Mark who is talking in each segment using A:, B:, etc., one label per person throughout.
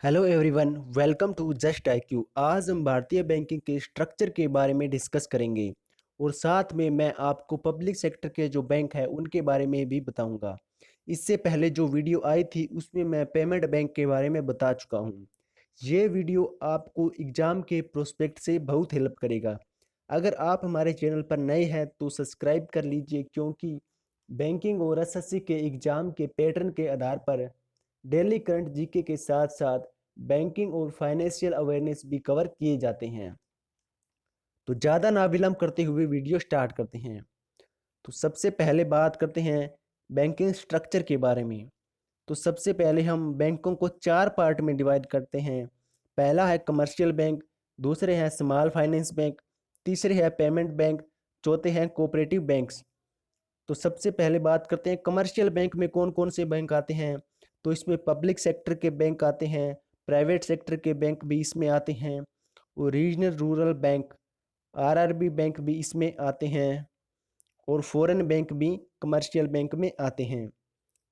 A: Hello everyone, welcome to just IQ। आज हम भारतीय बैंकिंग के स्ट्रक्चर के बारे में डिस्कस करेंगे और साथ में मैं आपको पब्लिक सेक्टर के जो बैंक है उनके बारे में भी बताऊंगा। इससे पहले जो वीडियो आई थी उसमें मैं पेमेंट बैंक के बारे में बता चुका हूं। ये वीडियो आपको एग्ज़ाम के प्रोस्पेक्ट से बहुत हेल्प करेगा। अगर आप हमारे चैनल पर नए हैं तो सब्सक्राइब कर लीजिए, क्योंकि बैंकिंग और एसएससी के एग्ज़ाम के पैटर्न के आधार पर डेली करंट जीके के साथ साथ बैंकिंग और फाइनेंशियल अवेयरनेस भी कवर किए जाते हैं। तो ज़्यादा ना विलंब करते हुए वीडियो स्टार्ट करते हैं। तो सबसे पहले बात करते हैं बैंकिंग स्ट्रक्चर के बारे में। तो सबसे पहले हम बैंकों को चार पार्ट में डिवाइड करते हैं। पहला है कमर्शियल बैंक, दूसरे हैं स्मॉल फाइनेंस बैंक, तीसरे है पेमेंट बैंक, चौथे हैं कोऑपरेटिव बैंक्स। तो सबसे पहले बात करते हैं कमर्शियल बैंक में कौन कौन से बैंक आते हैं। तो इसमें पब्लिक सेक्टर के बैंक आते हैं, प्राइवेट सेक्टर के बैंक भी इसमें आते हैं, और regional rural bank RRB bank भी इसमें आते हैं, और फॉरेन बैंक भी कमर्शियल बैंक में आते हैं।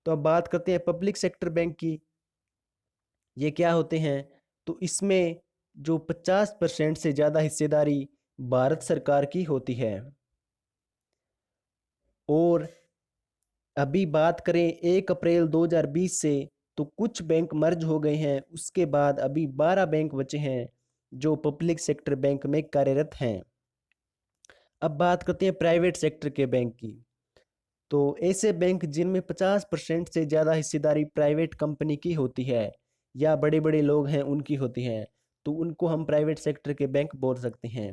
A: तो अब बात करते हैं पब्लिक सेक्टर बैंक की। ये क्या होते हैं? तो इसमें जो 50% से ज़्यादा हिस्सेदारी भारत सरकार की होती है। और अभी बात करें 1 अप्रैल 2020 से, तो कुछ बैंक मर्ज हो गए हैं। उसके बाद अभी 12 बैंक बचे हैं जो पब्लिक सेक्टर बैंक में कार्यरत हैं। अब बात करते हैं प्राइवेट सेक्टर के बैंक की। तो ऐसे बैंक जिनमें 50% से ज़्यादा हिस्सेदारी प्राइवेट कंपनी की होती है या बड़े बड़े लोग हैं उनकी होती है, तो उनको हम प्राइवेट सेक्टर के बैंक बोल सकते हैं।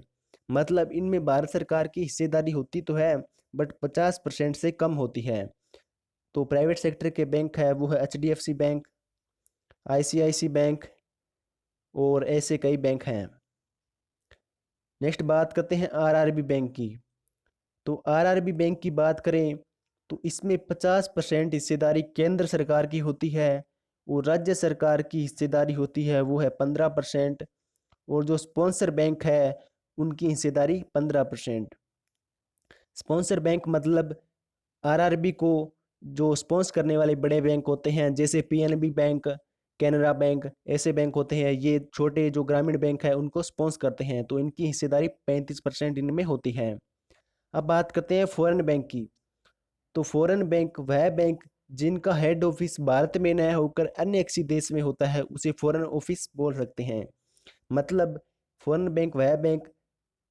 A: मतलब इनमें भारत सरकार की हिस्सेदारी होती तो है, बट 50% से कम होती है। तो प्राइवेट सेक्टर के बैंक है वो है HDFC बैंक, ICICI बैंक, और ऐसे कई बैंक हैं। नेक्स्ट बात करते हैं RRB बैंक की। तो RRB बैंक की बात करें तो इसमें 50% हिस्सेदारी केंद्र सरकार की होती है, और राज्य सरकार की हिस्सेदारी होती है वो है 15%, और जो स्पॉन्सर बैंक है उनकी हिस्सेदारी 15%। स्पॉन्सर बैंक मतलब RRB को जो स्पॉन्स करने वाले बड़े बैंक होते हैं, जैसे PNB बैंक, कैनरा बैंक, ऐसे बैंक होते हैं। ये छोटे जो ग्रामीण बैंक है उनको स्पॉन्स करते हैं, तो इनकी हिस्सेदारी 35% इनमें होती है। अब बात करते हैं फॉरेन बैंक की। तो फॉरेन बैंक वह बैंक जिनका हेड ऑफिस भारत में न होकर अन्य किसी देश में होता है, उसे फॉरेन ऑफिस बोल सकते हैं। मतलब फॉरेन बैंक वह बैंक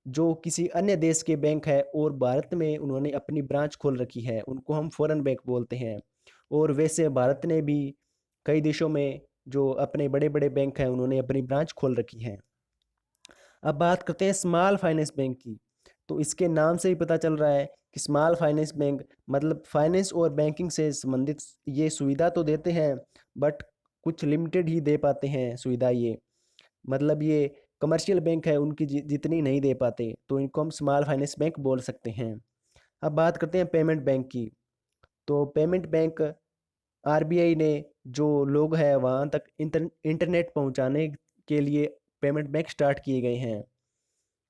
A: जो किसी अन्य देश के बैंक है और भारत में उन्होंने अपनी ब्रांच खोल रखी है, उनको हम फॉरेन बैंक बोलते हैं। और वैसे भारत ने भी कई देशों में जो अपने बड़े बड़े बैंक हैं उन्होंने अपनी ब्रांच खोल रखी है। अब बात करते हैं स्मॉल फाइनेंस बैंक की। तो इसके नाम से ही पता चल रहा है कि स्मॉल फाइनेंस बैंक मतलब फाइनेंस और बैंकिंग से संबंधित ये सुविधा तो देते हैं, बट कुछ लिमिटेड ही दे पाते हैं सुविधा ये। मतलब ये कमर्शियल बैंक है उनकी जितनी नहीं दे पाते, तो इनको हम स्मॉल फाइनेंस बैंक बोल सकते हैं। अब बात करते हैं पेमेंट बैंक की। तो पेमेंट बैंक RBI ने जो लोग हैं वहाँ तक इंटरनेट पहुँचाने के लिए पेमेंट बैंक स्टार्ट किए गए हैं।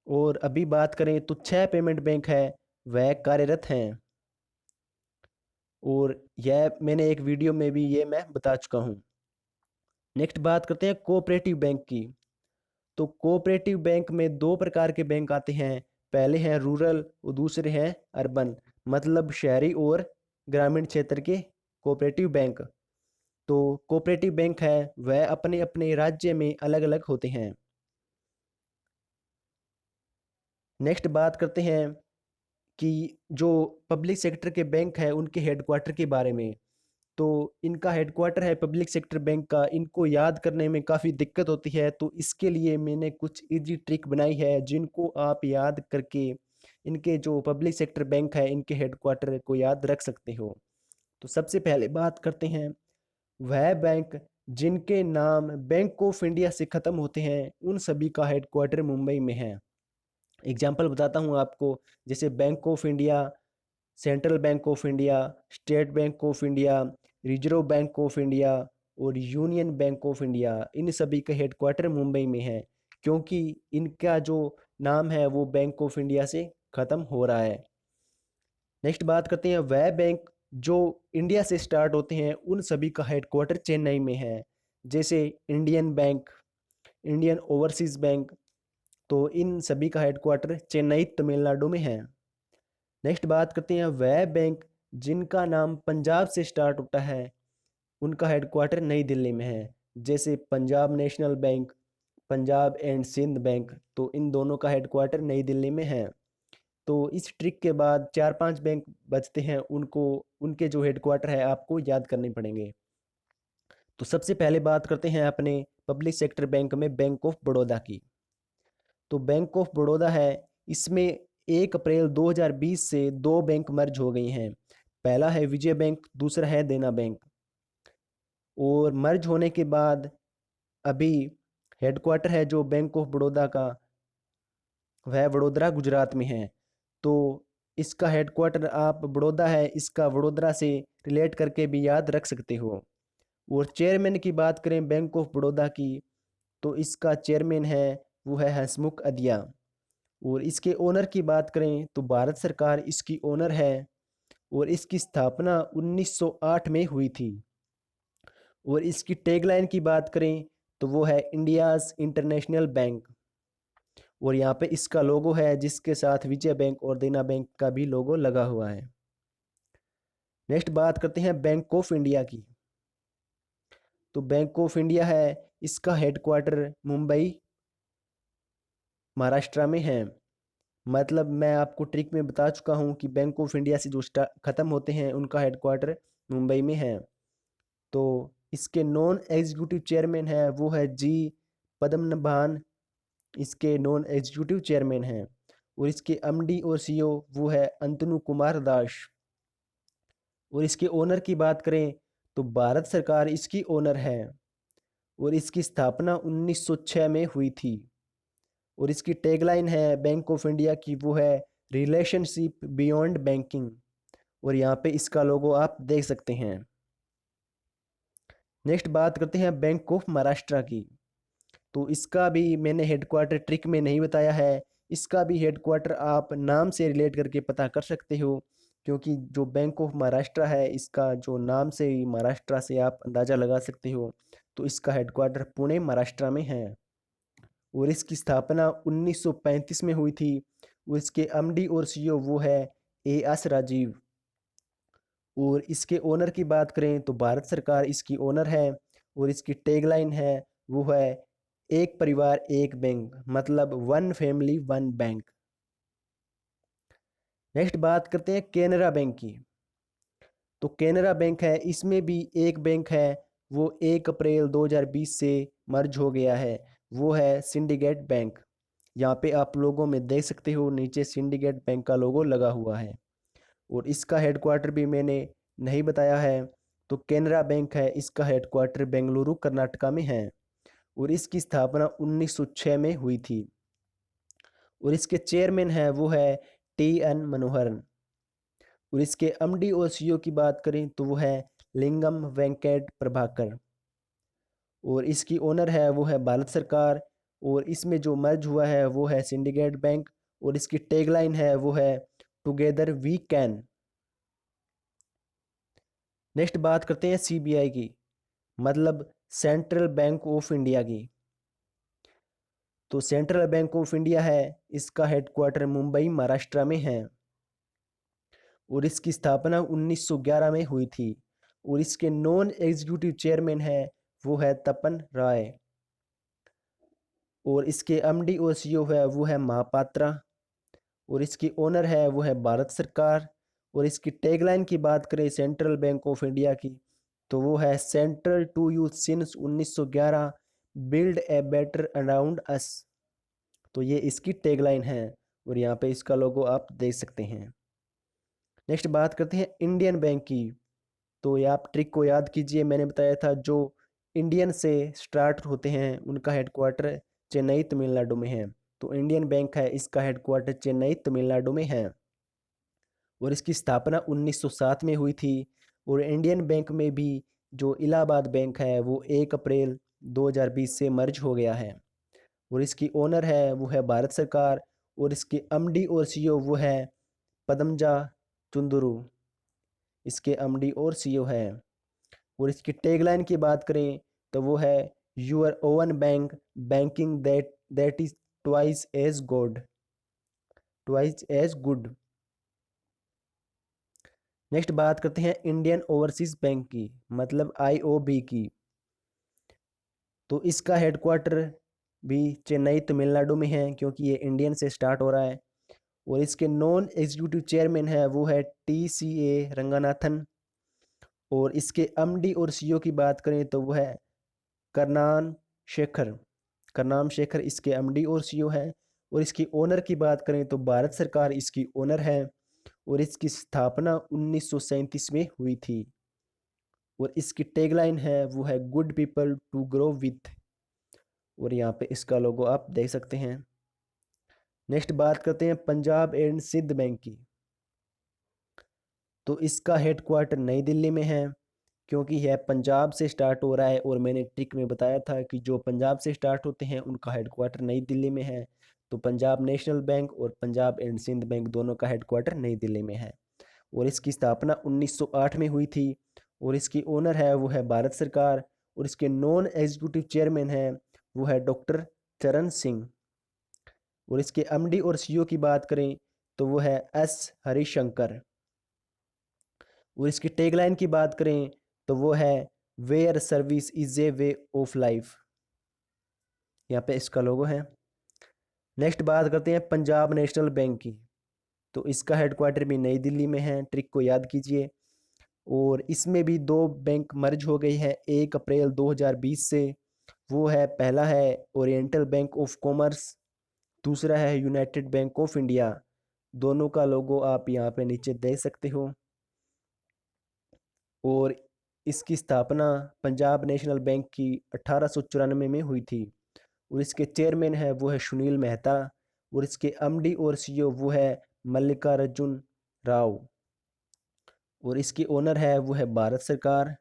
A: और अभी बात करें तो 6 पेमेंट बैंक है वह कार्यरत हैं, और यह मैंने एक वीडियो में भी ये मैं बता चुका हूँ। नेक्स्ट बात करते हैं कोऑपरेटिव बैंक की। तो कोऑपरेटिव बैंक में दो प्रकार के बैंक आते हैं। पहले हैं रूरल और दूसरे हैं अर्बन, मतलब शहरी और ग्रामीण क्षेत्र के कोऑपरेटिव बैंक। तो कोऑपरेटिव बैंक है वह अपने अपने राज्य में अलग अलग होते हैं। नेक्स्ट बात करते हैं कि जो पब्लिक सेक्टर के बैंक है उनके हेडक्वार्टर के बारे में। तो इनका हेडक्वार्टर है पब्लिक सेक्टर बैंक का, इनको याद करने में काफ़ी दिक्कत होती है, तो इसके लिए मैंने कुछ इजी ट्रिक बनाई है जिनको आप याद करके इनके जो पब्लिक सेक्टर बैंक है इनके हेडक्वार्टर को याद रख सकते हो। तो सबसे पहले बात करते हैं वह बैंक जिनके नाम बैंक ऑफ इंडिया से ख़त्म होते हैं, उन सभी का हेडक्वार्टर मुंबई में है। एग्जाम्पल बताता हूँ आपको, जैसे bank of India, central bank of India, state bank of India, reserve bank of India और यूनियन बैंक ऑफ इंडिया, इन सभी का हेडक्वार्टर मुंबई में है, क्योंकि इनका जो नाम है वो बैंक ऑफ इंडिया से ख़त्म हो रहा है। नेक्स्ट बात करते हैं वह बैंक जो इंडिया से स्टार्ट होते हैं, उन सभी का हेडक्वार्टर चेन्नई में है। जैसे Indian bank, Indian overseas bank, तो इन सभी का हेडक्वार्टर चेन्नई तमिलनाडु में है। नेक्स्ट बात करते हैं वह बैंक जिनका नाम पंजाब से स्टार्ट होता है, उनका हेडक्वार्टर नई दिल्ली में है। जैसे Punjab national bank, Punjab and Sind bank, तो इन दोनों का हेडक्वार्टर नई दिल्ली में है। तो इस ट्रिक के बाद 4-5 बैंक बचते हैं, उनको उनके जो हेडक्वार्टर है आपको याद करने पड़ेंगे। तो सबसे पहले बात करते हैं अपने पब्लिक सेक्टर बैंक में बैंक ऑफ बड़ौदा की। तो बैंक ऑफ बड़ौदा है, इसमें 1 अप्रैल 2020 से दो बैंक मर्ज हो गई हैं। पहला है विजय बैंक, दूसरा है देना बैंक। और मर्ज होने के बाद अभी हेडक्वार्टर है जो बैंक ऑफ बड़ौदा का, वह वडोदरा गुजरात में है। तो इसका हेडक्वार्टर आप बड़ौदा है, इसका वडोदरा से रिलेट करके भी याद रख सकते हो। और चेयरमैन की बात करें बैंक ऑफ बड़ौदा की, तो इसका चेयरमैन है वो है हंसमुख अदिया। और इसके ओनर की बात करें तो भारत सरकार इसकी ओनर है। और इसकी स्थापना 1908 में हुई थी। और इसकी टैगलाइन की बात करें तो वो है इंडियाज़ इंटरनेशनल बैंक। और यहाँ पे इसका लोगो है जिसके साथ विजय बैंक और देना बैंक का भी लोगो लगा हुआ है। नेक्स्ट बात करते हैं बैंक ऑफ इंडिया की। तो बैंक ऑफ इंडिया है, इसका हेडक्वार्टर मुंबई महाराष्ट्र में है। मतलब मैं आपको ट्रिक में बता चुका हूँ कि बैंक ऑफ इंडिया से जो ख़त्म होते हैं उनका हेडक्वार्टर मुंबई में है। तो इसके नॉन एग्जीक्यूटिव चेयरमैन है वो है जी पद्मनाभन, इसके नॉन एग्जीक्यूटिव चेयरमैन हैं। और इसके एमडी और सीईओ वो है अंतनु कुमार दास। और इसके ओनर की बात करें तो भारत सरकार इसकी ओनर है। और इसकी स्थापना 1906 में हुई थी। और इसकी टैगलाइन है बैंक ऑफ इंडिया की वो है रिलेशनशिप बियॉन्ड बैंकिंग। और यहाँ पे इसका लोगो आप देख सकते हैं। नेक्स्ट बात करते हैं बैंक ऑफ महाराष्ट्र की। तो इसका भी मैंने हेडक्वार्टर ट्रिक में नहीं बताया है। इसका भी हेडक्वार्टर आप नाम से रिलेट करके पता कर सकते हो, क्योंकि जो बैंक ऑफ महाराष्ट्र है इसका जो नाम से ही महाराष्ट्र से आप अंदाज़ा लगा सकते हो। तो इसका हेडक्वार्टर पुणे महाराष्ट्र में है। और इसकी स्थापना 1935 में हुई थी। और इसके एमडी और सीईओ वो है ए एस राजीव। और इसके ओनर की बात करें तो भारत सरकार इसकी ओनर है। और इसकी टैगलाइन है वो है एक परिवार एक बैंक, मतलब one family one bank. Next बात करते हैं केनरा बैंक की। तो केनरा बैंक है, इसमें भी एक बैंक है, वो 1 अप्रैल 2020 से मर्ज हो गया है, वो है सिंडिकेट बैंक। यहाँ पे आप लोगों में देख सकते हो नीचे सिंडिकेट बैंक का लोगो लगा हुआ है। और इसका हेडक्वार्टर भी मैंने नहीं बताया है। तो केनरा बैंक है, इसका हेडक्वार्टर बेंगलुरु कर्नाटका में है। और इसकी स्थापना 1906 में हुई थी। और इसके चेयरमैन है वो है टी एन मनोहरन। और इसके एमडी और सीईओ की बात करें तो वो है लिंगम वेंकट प्रभाकर। और इसकी ओनर है वो है भारत सरकार। और इसमें जो मर्ज हुआ है वो है सिंडिकेट बैंक। और इसकी टैगलाइन है वो है टुगेदर वी कैन। नेक्स्ट बात करते हैं सीबीआई की, मतलब सेंट्रल बैंक ऑफ इंडिया की। तो सेंट्रल बैंक ऑफ इंडिया है, इसका हेडक्वार्टर मुंबई महाराष्ट्र में है। और इसकी स्थापना 1911 में हुई थी। और इसके नॉन एग्जीक्यूटिव चेयरमैन है वो है तपन राय। और इसके एमडी और सीईओ है वो है महापात्रा। और इसकी ओनर है वो है भारत सरकार। और इसकी टैगलाइन की बात करें सेंट्रल बैंक ऑफ इंडिया की, तो वो है central to you since 1911, build a better around us. तो ये इसकी टैगलाइन है। और यहाँ पे इसका लोगो आप देख सकते हैं। नेक्स्ट बात करते हैं इंडियन बैंक की। तो ये आप ट्रिक को याद कीजिए, मैंने बताया था जो इंडियन से स्टार्ट होते हैं उनका हेडक्वार्टर चेन्नई तमिलनाडु में है। तो इंडियन बैंक है, इसका हेडक्वार्टर चेन्नई तमिलनाडु में है। और इसकी स्थापना 1907 में हुई थी। और इंडियन बैंक में भी जो इलाहाबाद बैंक है वो 1 अप्रैल 2020 से मर्ज हो गया है। और इसकी ओनर है वो है भारत सरकार। और इसके एमडी और सीईओ वो है पदमजा चुंदुरु, इसके एमडी और सीईओ है। और इसकी टैगलाइन की बात करें तो वो है your own bank, banking that is twice as good, twice as good. Next बात करते हैं इंडियन ओवरसीज बैंक की, मतलब आईओबी की। तो इसका हेडक्वार्टर भी चेन्नई तमिलनाडु में है, क्योंकि ये इंडियन से स्टार्ट हो रहा है। और इसके नॉन एग्जीक्यूटिव चेयरमैन है वो है टीसीए रंगनाथन। और इसके एमडी और सीईओ की बात करें तो वो है करनान शेखर, करनाम शेखर इसके एमडी और सीईओ है। और इसकी ओनर की बात करें तो भारत सरकार इसकी ओनर है। और इसकी स्थापना 1937 में हुई थी। और इसकी टैगलाइन है वो है good people to grow with. और यहाँ पे इसका लोगो आप देख सकते हैं। नेक्स्ट बात करते हैं पंजाब एंड सिंध बैंक की। तो इसका हेडक्वार्टर नई दिल्ली में है, क्योंकि यह पंजाब से स्टार्ट हो रहा है। और मैंने ट्रिक में बताया था कि जो पंजाब से स्टार्ट होते हैं उनका हेडक्वार्टर नई दिल्ली में है। तो पंजाब नेशनल बैंक और पंजाब एंड सिंध बैंक दोनों का हेडक्वार्टर नई दिल्ली में है। और इसकी स्थापना 1908 में हुई थी। और इसकी ओनर है वो है भारत सरकार। और इसके नॉन एग्जीक्यूटिव चेयरमैन है वो है डॉक्टर चरण सिंह। और इसके एमडी और सीईओ की बात करें तो वो है एस हरिशंकर। और इसकी टैगलाइन की बात करें तो वो है where service is a way of life. यहाँ पे इसका लोगो है। नेक्स्ट बात करते हैं पंजाब नेशनल बैंक की। तो इसका हेडक्वार्टर भी नई दिल्ली में है, ट्रिक को याद कीजिए। और इसमें भी दो बैंक मर्ज हो गई है 1 अप्रैल 2020 से। वो है, पहला है ओरिएंटल बैंक ऑफ कॉमर्स, दूसरा है यूनाइटेड बैंक ऑफ इंडिया। दोनों का लोगो आप यहाँ पे नीचे देख सकते हो। और इसकी स्थापना पंजाब नेशनल बैंक की 1894 में हुई थी। और इसके चेयरमैन है वो है सुनील मेहता। और इसके एमडी और सीईओ वो है मल्लिकार्जुन राव। और इसकी ओनर है वो है भारत सरकार।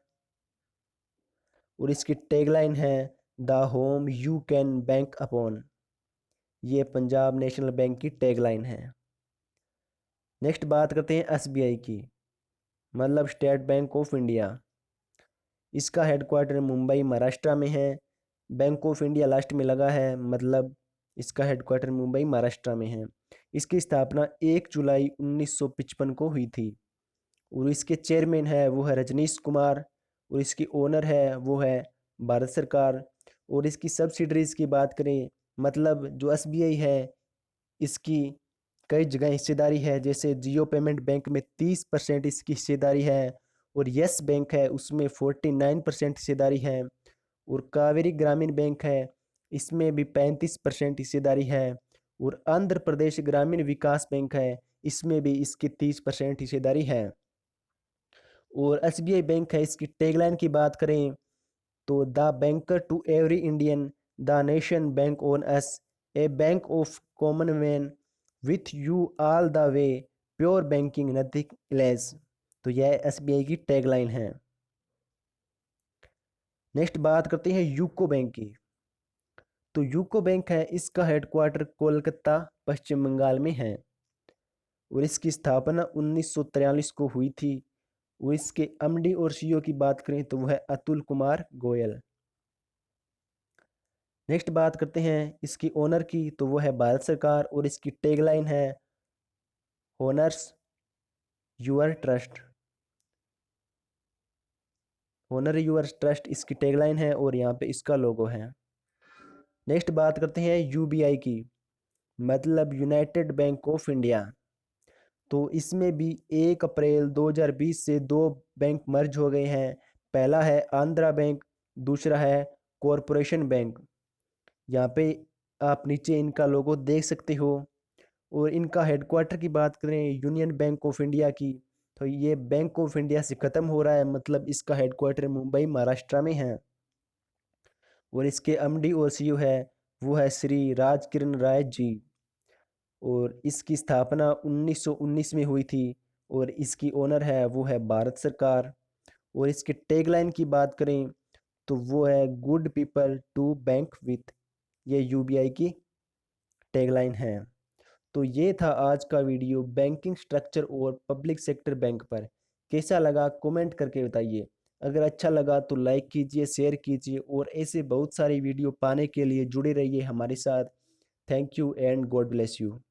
A: और इसकी टैगलाइन है the home you can bank upon. ये पंजाब नेशनल बैंक की टैगलाइन है। नेक्स्ट बात करते हैं एसबीआई की, मतलब स्टेट बैंक ऑफ इंडिया। इसका हेडक्वार्टर मुंबई महाराष्ट्र में है। बैंक ऑफ इंडिया लास्ट में लगा है, मतलब इसका हेडक्वार्टर मुंबई महाराष्ट्र में है। इसकी स्थापना 1 जुलाई 1955 को हुई थी। और इसके चेयरमैन है वो है रजनीश कुमार। और इसकी ओनर है वो है भारत सरकार। और इसकी सब्सिडरीज की बात करें, मतलब जो एसबीआई है इसकी कई जगह हिस्सेदारी है। जैसे जियो पेमेंट बैंक में 30% इसकी हिस्सेदारी है। और यस बैंक है उसमें 49% हिस्सेदारी है। और कावेरी ग्रामीण बैंक है, इसमें भी 35% हिस्सेदारी है। और आंध्र प्रदेश ग्रामीण विकास बैंक है, इसमें भी इसकी 30% हिस्सेदारी है। और एसबीआई बैंक है, इसकी टैगलाइन की बात करें तो the banker to every Indian, the nation bank on us, a bank of common man with you all the way, pure banking nothing less. तो यह एसबीआई की टैगलाइन है। नेक्स्ट बात करते हैं यूको बैंक की। तो यूको बैंक है, इसका हेडक्वार्टर कोलकाता पश्चिम बंगाल में है। और इसकी स्थापना 1943 को हुई थी। वो इसके एमडी और सीईओ की बात करें तो वह है अतुल कुमार गोयल। नेक्स्ट बात करते हैं इसकी ओनर की, तो वो है भारत सरकार। और इसकी टैगलाइन है honours your trust, honour your trust इसकी टैगलाइन है। और यहाँ पे इसका लोगो है। नेक्स्ट बात करते हैं यूबीआई की, मतलब यूनाइटेड बैंक ऑफ इंडिया। तो इसमें भी 1 अप्रैल 2020 से दो बैंक मर्ज हो गए हैं। पहला है आंध्रा बैंक, दूसरा है कॉरपोरेशन बैंक। यहाँ पे आप नीचे इनका लोगो देख सकते हो। और इनका हेडक्वार्टर की बात करें यूनियन बैंक ऑफ इंडिया की, तो ये बैंक ऑफ इंडिया से ख़त्म हो रहा है, मतलब इसका हेडक्वार्टर मुंबई महाराष्ट्र में है। और इसके एमडी और सीईओ है वो है श्री राज किरण राय जी। और इसकी स्थापना 1919 में हुई थी। और इसकी ओनर है वो है भारत सरकार। और इसके टैगलाइन की बात करें तो वो है good people to bank with. ये यूबीआई की टैगलाइन है। तो ये था आज का वीडियो बैंकिंग स्ट्रक्चर और पब्लिक सेक्टर बैंक पर। कैसा लगा कमेंट करके बताइए। अगर अच्छा लगा तो लाइक कीजिए, शेयर कीजिए और ऐसे बहुत सारी वीडियो पाने के लिए जुड़े रहिए हमारे साथ। Thank you and God bless you.